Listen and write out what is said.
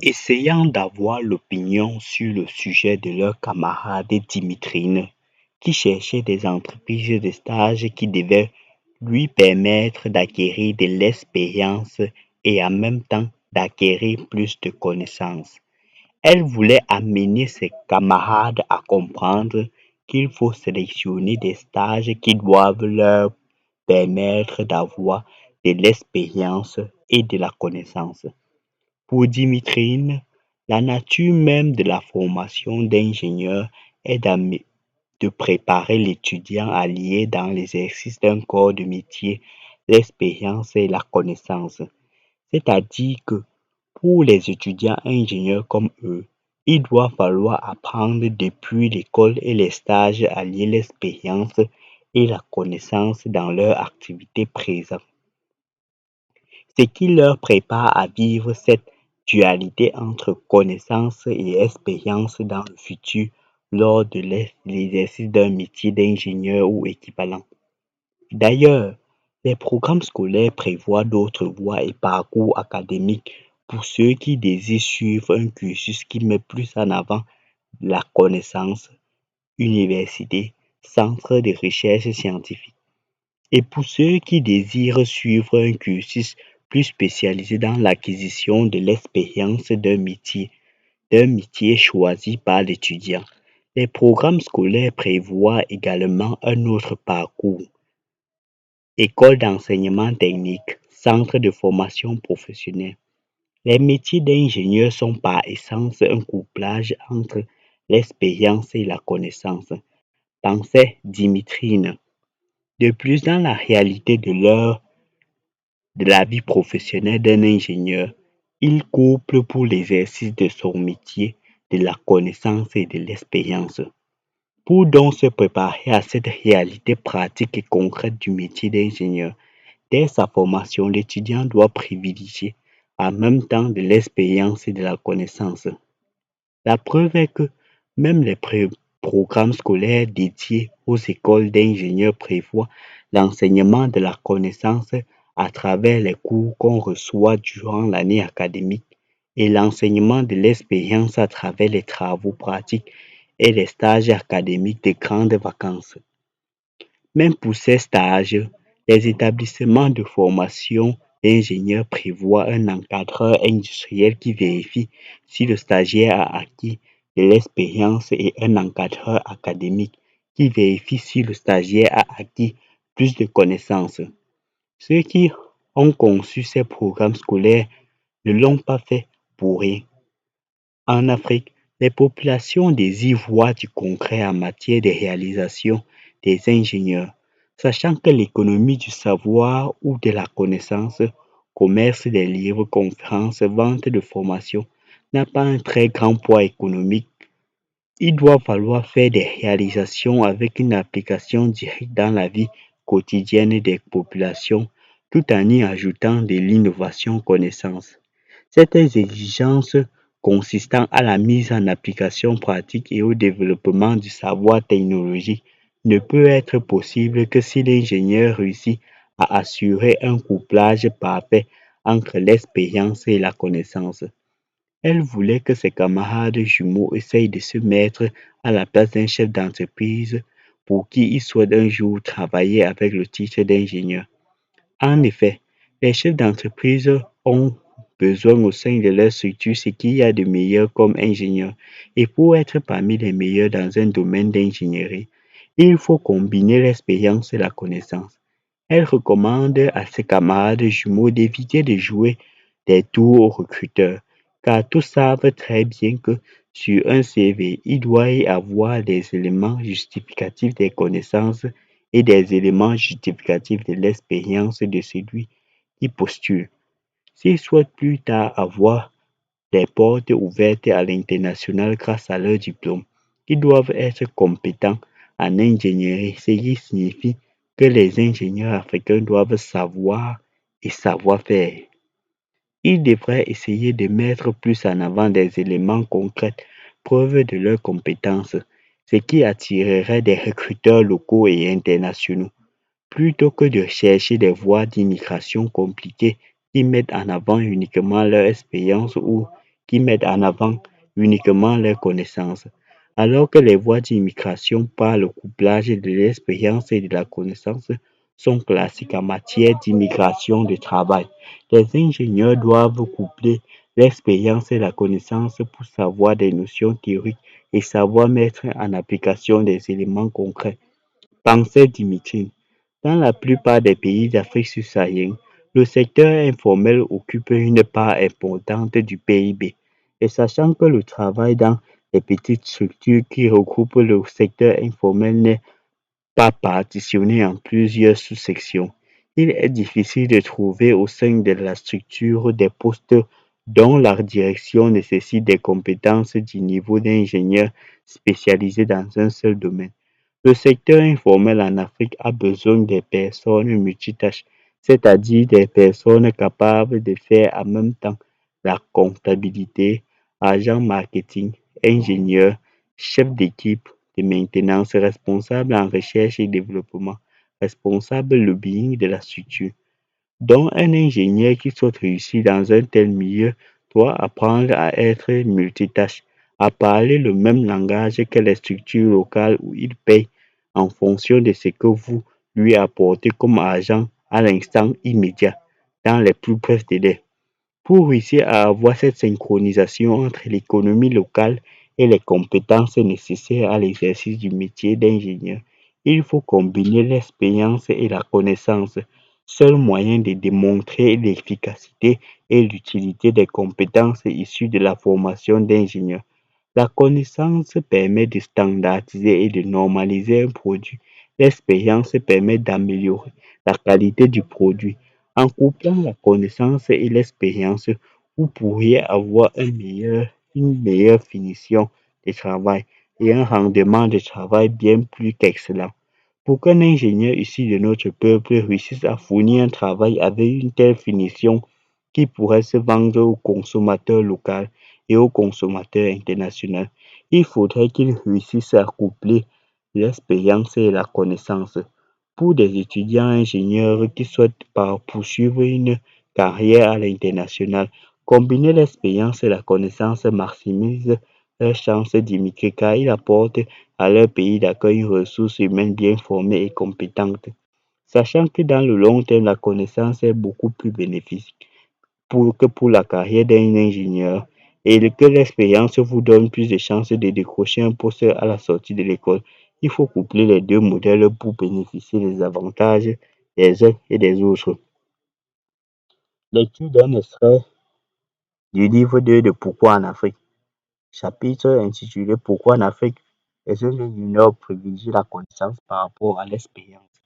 Essayant d'avoir l'opinion sur le sujet de leur camarade Dimitrine, qui cherchait des entreprises de stage qui devaient lui permettre d'acquérir de l'expérience et en même temps d'acquérir plus de connaissances. Elle voulait amener ses camarades à comprendre qu'il faut sélectionner des stages qui doivent leur permettre d'avoir de l'expérience et de la connaissance. Pour Dimitrine, la nature même de la formation d'ingénieur est de préparer l'étudiant à lier dans l'exercice d'un corps de métier l'expérience et la connaissance. C'est-à-dire que pour les étudiants ingénieurs comme eux, il doit falloir apprendre depuis l'école et les stages à lier l'expérience et la connaissance dans leur activité présente, ce qui leur prépare à vivre cette dualité entre connaissance et expérience dans le futur lors de l'exercice d'un métier d'ingénieur ou équivalent. D'ailleurs, les programmes scolaires prévoient d'autres voies et parcours académiques pour ceux qui désirent suivre un cursus qui met plus en avant la connaissance, université, centre de recherche scientifique. Et pour ceux qui désirent suivre un cursus plus spécialisé dans l'acquisition de l'expérience d'un métier choisi par l'étudiant, les programmes scolaires prévoient également un autre parcours. École d'enseignement technique, centre de formation professionnelle. Les métiers d'ingénieur sont par essence un couplage entre l'expérience et la connaissance, pensait Dimitrine. De plus, dans la réalité de la vie professionnelle d'un ingénieur, il couple pour l'exercice de son métier de la connaissance et de l'expérience. Pour donc se préparer à cette réalité pratique et concrète du métier d'ingénieur, dès sa formation, l'étudiant doit privilégier en même temps de l'expérience et de la connaissance. La preuve est que même les programmes scolaires dédiés aux écoles d'ingénieurs prévoient l'enseignement de la connaissance à travers les cours qu'on reçoit durant l'année académique et l'enseignement de l'expérience à travers les travaux pratiques et les stages académiques de grandes vacances. Même pour ces stages, les établissements de formation d'ingénieurs prévoient un encadreur industriel qui vérifie si le stagiaire a acquis de l'expérience et un encadreur académique qui vérifie si le stagiaire a acquis plus de connaissances. Ceux qui ont conçu ces programmes scolaires ne l'ont pas fait pour rien. En Afrique, les populations désirent voir du concret en matière de réalisation des ingénieurs, sachant que l'économie du savoir ou de la connaissance, commerce des livres, conférences, vente de formation, n'a pas un très grand poids économique. Il doit falloir faire des réalisations avec une application directe dans la vie quotidienne des populations, tout en y ajoutant de l'innovation connaissance. Certaines exigences consistant à la mise en application pratique et au développement du savoir technologique ne peut être possible que si l'ingénieur réussit à assurer un couplage parfait entre l'expérience et la connaissance. Elle voulait que ses camarades jumeaux essayent de se mettre à la place d'un chef d'entreprise pour qui ils souhaitent un jour travailler avec le titre d'ingénieur. En effet, les chefs d'entreprise ont besoin au sein de leur structure ce qu'il y a de meilleur comme ingénieur. Et pour être parmi les meilleurs dans un domaine d'ingénierie, il faut combiner l'expérience et la connaissance. Elle recommande à ses camarades jumeaux d'éviter de jouer des tours aux recruteurs, car tous savent très bien que sur un CV, il doit y avoir des éléments justificatifs des connaissances et des éléments justificatifs de l'expérience de celui qui postule. S'ils souhaitent plus tard avoir des portes ouvertes à l'international grâce à leur diplôme, ils doivent être compétents en ingénierie, ce qui signifie que les ingénieurs africains doivent savoir et savoir faire. Ils devraient essayer de mettre plus en avant des éléments concrets, preuve de leurs compétences, ce qui attirerait des recruteurs locaux et internationaux, plutôt que de chercher des voies d'immigration compliquées qui mettent en avant uniquement leur expérience ou qui mettent en avant uniquement leurs connaissances, alors que les voies d'immigration par le couplage de l'expérience et de la connaissance sont classiques en matière d'immigration de travail. Les ingénieurs doivent coupler l'expérience et la connaissance pour savoir des notions théoriques et savoir mettre en application des éléments concrets. Pensée Dimitri. Dans la plupart des pays d'Afrique subsaharienne, le secteur informel occupe une part importante du PIB. Et sachant que le travail dans les petites structures qui regroupent le secteur informel n'est pas partitionné en plusieurs sous-sections, il est difficile de trouver au sein de la structure des postes dont la direction nécessite des compétences du niveau d'ingénieur spécialisé dans un seul domaine. Le secteur informel en Afrique a besoin de personnes multitâches, c'est-à-dire des personnes capables de faire en même temps la comptabilité, agent marketing, ingénieur, chef d'équipe de maintenance, responsable en recherche et développement, responsable lobbying de la structure. Donc, un ingénieur qui souhaite réussir dans un tel milieu doit apprendre à être multitâche, à parler le même langage que les structures locales où il paye en fonction de ce que vous lui apportez comme argent à l'instant immédiat, dans les plus brefs délais. Pour réussir à avoir cette synchronisation entre l'économie locale et les compétences nécessaires à l'exercice du métier d'ingénieur, il faut combiner l'expérience et la connaissance, seul moyen de démontrer l'efficacité et l'utilité des compétences issues de la formation d'ingénieur. La connaissance permet de standardiser et de normaliser un produit. L'expérience permet d'améliorer la qualité du produit. En couplant la connaissance et l'expérience, vous pourriez avoir une meilleure finition de travail et un rendement de travail bien plus qu'excellent. Pour qu'un ingénieur issu de notre peuple réussisse à fournir un travail avec une telle finition qui pourrait se vendre aux consommateurs locaux et aux consommateurs internationaux, il faudrait qu'il réussisse à coupler l'expérience et la connaissance. Pour des étudiants ingénieurs qui souhaitent poursuivre une carrière à l'international, combiner l'expérience et la connaissance maximise leurs chances d'immigrer car il apporte à leur pays d'accueil une ressource humaine bien formée et compétente. Sachant que dans le long terme, la connaissance est beaucoup plus bénéfique que pour la carrière d'un ingénieur et que l'expérience vous donne plus de chances de décrocher un poste à la sortie de l'école. Il faut coupler les deux modèles pour bénéficier des avantages des uns et des autres. Lecture d'un extrait du livre 2 de Pourquoi en Afrique. Chapitre intitulé Pourquoi en Afrique les ingénieurs privilégient la connaissance par rapport à l'expérience.